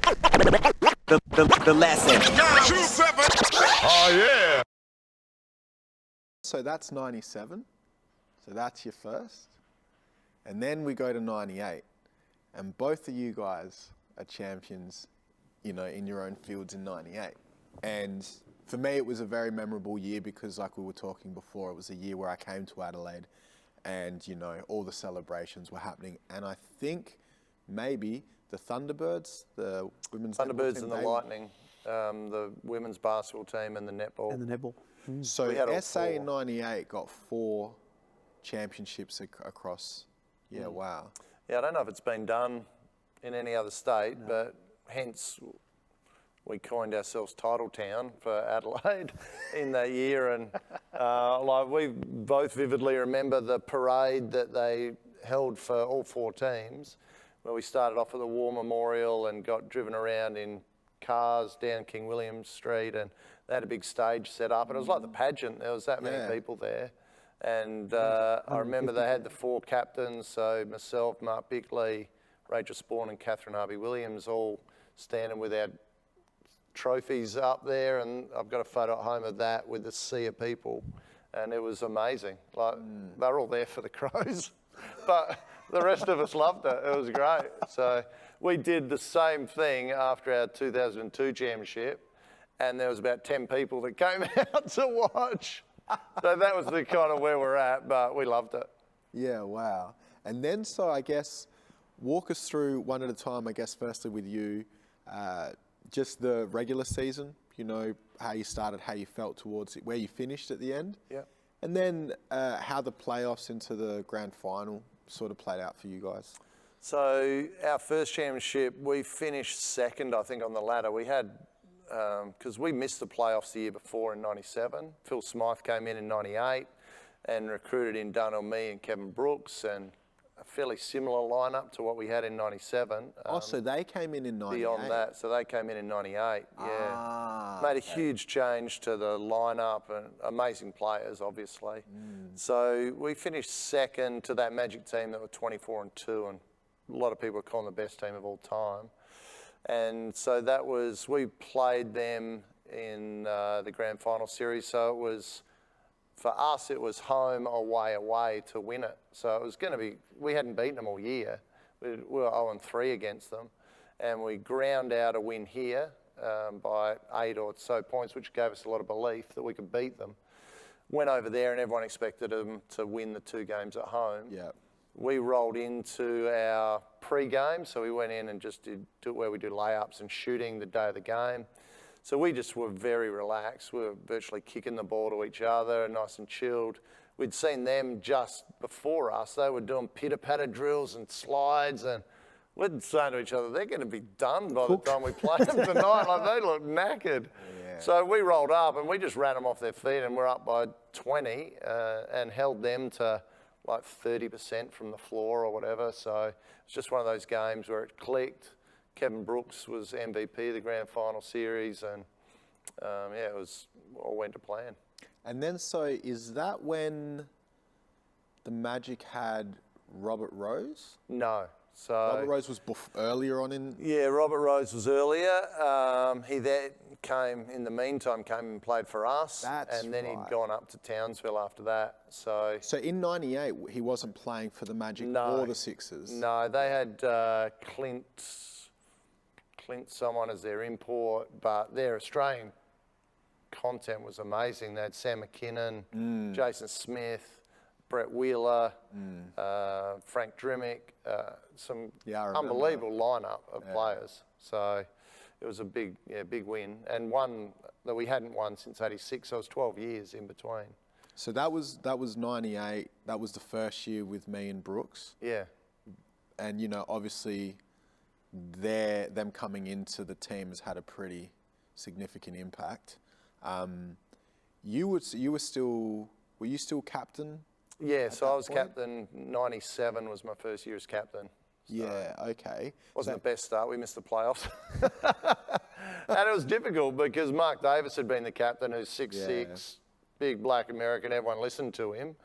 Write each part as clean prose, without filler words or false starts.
The lesson. Oh, yeah. So that's 97. So that's your first. And then we go to 98. And both of you guys are champions, you know, in your own fields in 98. And for me, it was a very memorable year because, like we were talking before, it was a year where I came to Adelaide and, you know, all the celebrations were happening. And I think maybe the Thunderbirds, the women's Thunderbirds team, and the Lightning, the women's basketball team and the netball. And the netball. So We had all SA four. in 98 got 4 championships across. Yeah, wow. Yeah, I don't know if it's been done in any other state, but hence we coined ourselves Title Town for Adelaide in that year. And like we both vividly remember the parade that they held for all 4 teams, where we started off at the War Memorial and got driven around in cars down King William Street, and they had a big stage set up, and it was like the pageant. There was that many people there. And I remember they had the 4 captains, so myself, Mark Bickley, Rachel Spawn and Catherine Harvey-Williams all standing with our trophies up there, and I've got a photo at home of that with the sea of people, and it was amazing. Like they were all there for the Crows, but the rest of us loved it. It was great. So we did the same thing after our 2002 championship, and there was about 10 people that came out to watch. So that was the kind of where we're at, but we loved it. Yeah, wow. And then, so I guess, walk us through one at a time, I guess, firstly with you, just the regular season, you know, how you started, how you felt towards it, where you finished at the end. Yeah. And then how the playoffs into the grand final sort of played out for you guys. So our first championship, we finished second, I think, on the ladder. We had, because we missed the playoffs the year before in 97. Phil Smythe came in 98 and recruited in Darnell me and Kevin Brooks, and a fairly similar lineup to what we had in 97. So they came in 98? Beyond that, so they came in 98, yeah. Made a huge change to the lineup, and amazing players, obviously. So we finished second to that Magic team that were 24-2, and a lot of people are calling the best team of all time. And so that was, we played them in the grand final series, so it was, for us, it was home, away to win it. So it was going to be, we hadn't beaten them all year. We were 0-3 against them. And we ground out a win here by 8 or so points, which gave us a lot of belief that we could beat them. Went over there and everyone expected them to win the 2 games at home. Yeah. We rolled into our pre-game, so we went in and just did where we do layups and shooting the day of the game. So we just were very relaxed. We were virtually kicking the ball to each other, nice and chilled. We'd seen them just before us. They were doing pitter-patter drills and slides, and we'd say to each other, they're going to be done by the time we play them tonight. Like, they look knackered. Yeah. So we rolled up, and we just ran them off their feet, and we're up by 20 and held them to like 30% from the floor or whatever. So it's just one of those games where it clicked. Kevin Brooks was MVP of the grand final series, and yeah, it was all went to plan. And then, so is that when the Magic had Robert Rose? No. So Robert Rose was earlier on in... Yeah, Robert Rose was earlier. He then came, in the meantime, came and played for us. And then he'd gone up to Townsville after that. So in 98, he wasn't playing for the Magic or the Sixers? No, they had Clint someone as their import, but their Australian content was amazing. They had Sam McKinnon, Jason Smith, Brett Wheeler, Frank Drimmick, some unbelievable lineup of players. So it was a big win, and one that we hadn't won since '86. So it was 12 years in between. So that was 98. That was the first year with me and Brooks. Yeah. And you know, obviously, them coming into the team has had a pretty significant impact. Were you still captain? Yeah, so I was captain. 97 was my first year as captain. So yeah, okay. Wasn't the best start. We missed the playoffs. And it was difficult because Mark Davis had been the captain, who's 6'6", big black American. Everyone listened to him.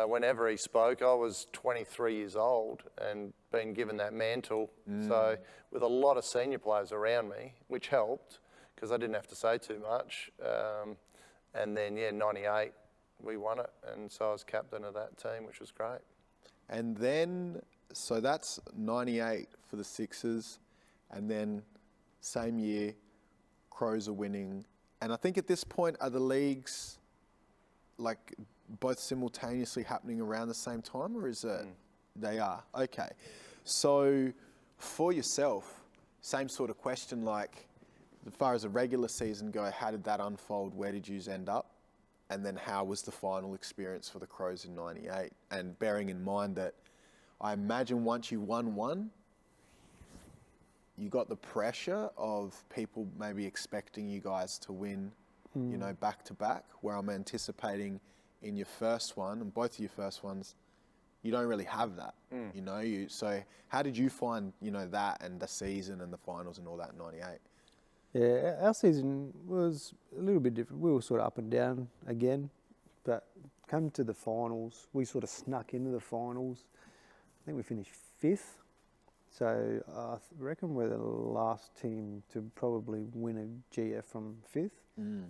whenever he spoke, I was 23 years old and been given that mantle. So with a lot of senior players around me, which helped because I didn't have to say too much. And then, 98, we won it. And so I was captain of that team, which was great. And then, so that's 98 for the Sixers. And then same year, Crows are winning. And I think at this point, are the leagues like both simultaneously happening around the same time, or is it they are? Okay. So for yourself, same sort of question, like as far as the regular season go, how did that unfold? Where did you end up? And then how was the final experience for the Crows in 98? And bearing in mind that I imagine once you won one, you got the pressure of people maybe expecting you guys to win, you know, back to back, where I'm anticipating in your first one, and both of your first ones, you don't really have that, you know. So how did you find, you know, that and the season and the finals and all that in 98? Yeah, our season was a little bit different. We were sort of up and down again, but come to the finals, we sort of snuck into the finals. I think we finished 5th. So I reckon we're the last team to probably win a GF from 5th.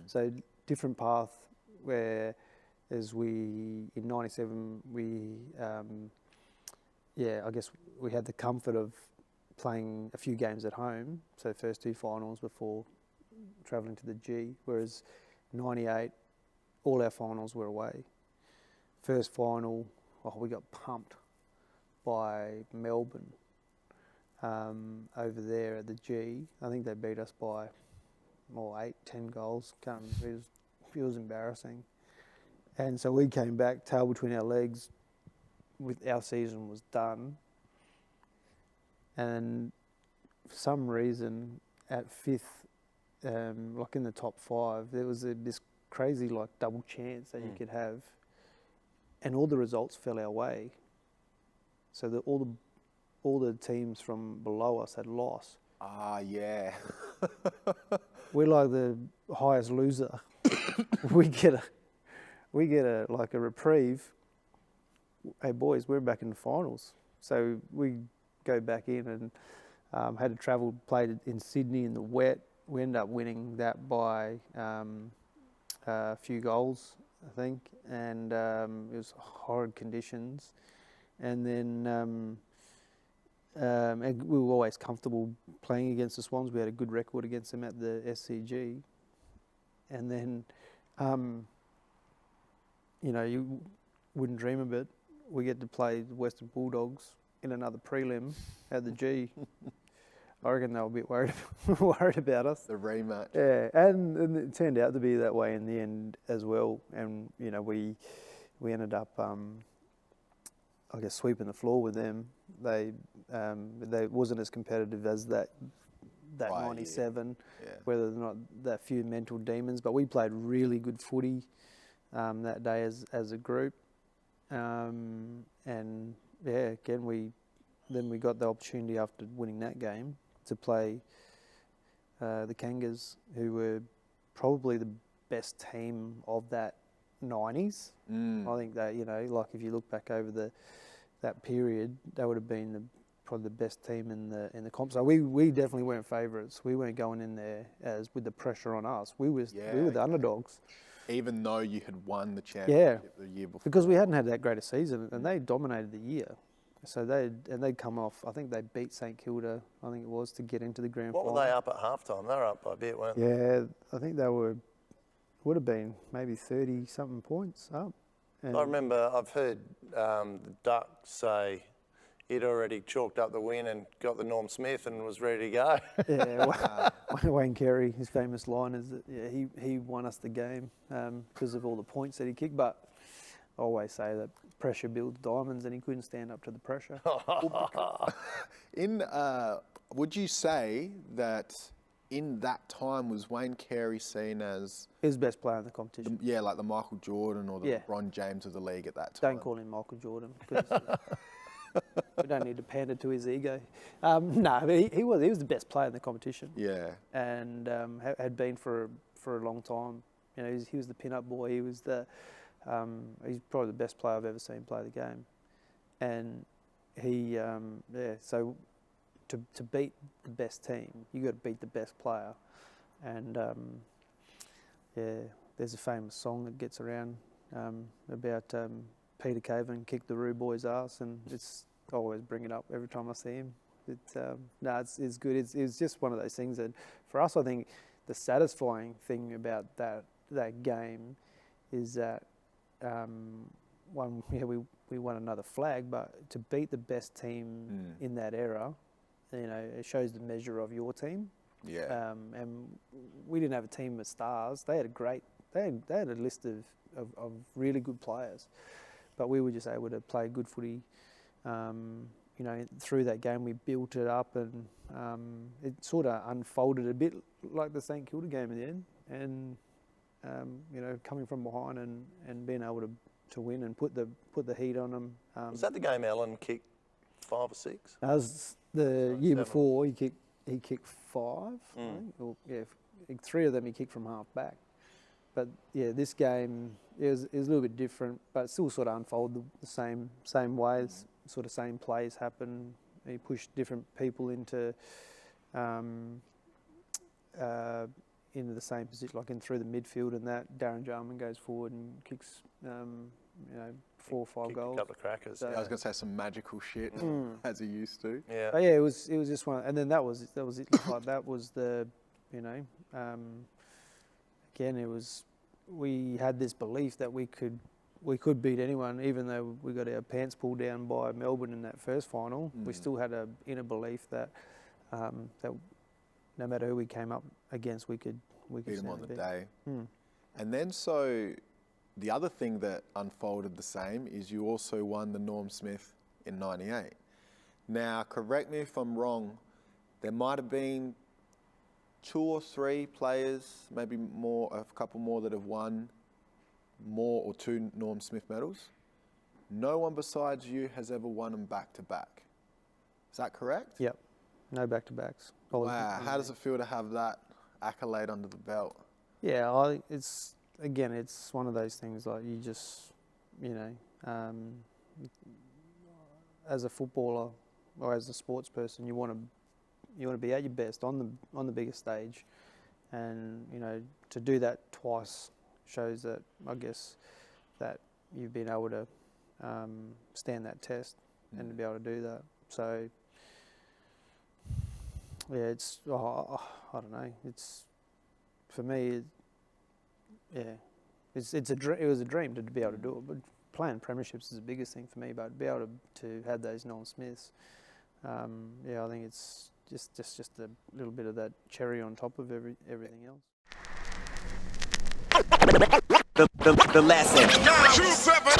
So different path where as we, in 97, we, I guess we had the comfort of playing a few games at home, so first 2 finals before travelling to the G, whereas 98, all our finals were away. First final, we got pumped by Melbourne over there at the G. I think they beat us by 8-10 goals. It was embarrassing. And so we came back, tail between our legs, with our season was done. And for some reason, at 5th, like in the top 5, there was this crazy like double chance that you could have, and all the results fell our way. So that all the teams from below us had lost. Ah, yeah. We're like the highest loser. we get a like a reprieve. Hey boys, we're back in the finals. So we go back in and had to travel, played in Sydney in the wet. We ended up winning that by a few goals, I think, and it was horrid conditions. And then and we were always comfortable playing against the Swans. We had a good record against them at the SCG. And then, you know, you wouldn't dream of it. We get to play the Western Bulldogs in another prelim at the G. I reckon they were a bit worried about us. The rematch. Yeah, and it turned out to be that way in the end as well. And, you know, we ended up, I guess, sweeping the floor with them. They wasn't as competitive as that Right, 97, yeah. whether or not that few mental demons. But we played really good footy that day as a group. And yeah, again, we got the opportunity after winning that game to play the Kangas, who were probably the best team of that 90s. I think that, you know, like if you look back over that period, that would have been probably the best team in the comp. So we definitely weren't favourites. We weren't going in there as with the pressure on us. We were the underdogs. Even though you had won the championship the year before. Because we hadn't had that great a season, and they dominated the year. So they'd come off. I think they beat St Kilda, I think it was, to get into the grand final. What were they up at halftime? They were up by a bit, weren't they? Yeah, I think they would have been maybe 30-something points up. And I remember I've heard the Ducks say he'd already chalked up the win and got the Norm Smith and was ready to go. Yeah, Wayne Carey, his famous line is that he won us the game because of all the points that he kicked. But I always say that pressure builds diamonds, and he couldn't stand up to the pressure. Would you say that in that time was Wayne Carey seen as He was the best player in the competition. like the Michael Jordan or the Yeah. LeBron James of the league at that time? Don't call him Michael Jordan, because we don't need to pander to his ego. No, but he was the best player in the competition. Yeah. And had been for a long time. You know, he was the pin-up boy. He was the He's probably the best player I've ever seen play the game, and he, So to beat the best team, you got to beat the best player, and there's a famous song that gets around about Peter Caven kicked the Roo boy's ass, and I always bring it up every time I see him. It's good. It's just one of those things that, for us, I think the satisfying thing about that game is that we won another flag, but to beat the best team in that era, it shows the measure of your team. Yeah. And we didn't have a team of stars. They had a list of really good players, but we were just able to play good footy. Through that game, we built it up, and it sort of unfolded a bit like the St Kilda game in the end. And coming from behind and being able to win and put the heat on them. Was that the game Allen kicked 5 or 6? That was the year before. He kicked 5. I think. Or, 3 of them he kicked from half back. But yeah, this game is a little bit different, but it still sort of unfolded the same ways. Sort of same plays happen. He pushed different people into the same position, like in through the midfield, and that Darren Jarman goes forward and kicks 4 or 5 goals. A couple of crackers. I was going to say some magical shit, as he used to. Yeah. But yeah, it was just one, and then that was it. Like that was the, again, it was, we had this belief that we could beat anyone, even though we got our pants pulled down by Melbourne in that first final. We still had an inner belief that that no matter who we came up against, we could Beat them on the day. Mm. And then so the other thing that unfolded the same is you also won the Norm Smith in 98. Now, correct me if I'm wrong, there might have been 2 or 3 players, maybe more, a couple more that have won more or 2 Norm Smith medals. No one besides you has ever won them back to back. Is that correct? Yep, no back-to-backs. Wow, how does it feel to have that accolade under the belt? Yeah, it's one of those things like you just, as a footballer or as a sports person, you want to be at your best on the biggest stage, and to do that twice shows that, I guess, that you've been able to stand that test and to be able to do that. So yeah, it's I don't know. It's for me. It was a dream to be able to do it, but playing premierships is the biggest thing for me. But to be able to have those Norm Smiths, I think it's just a little bit of that cherry on top of everything else. The lesson. 2-7.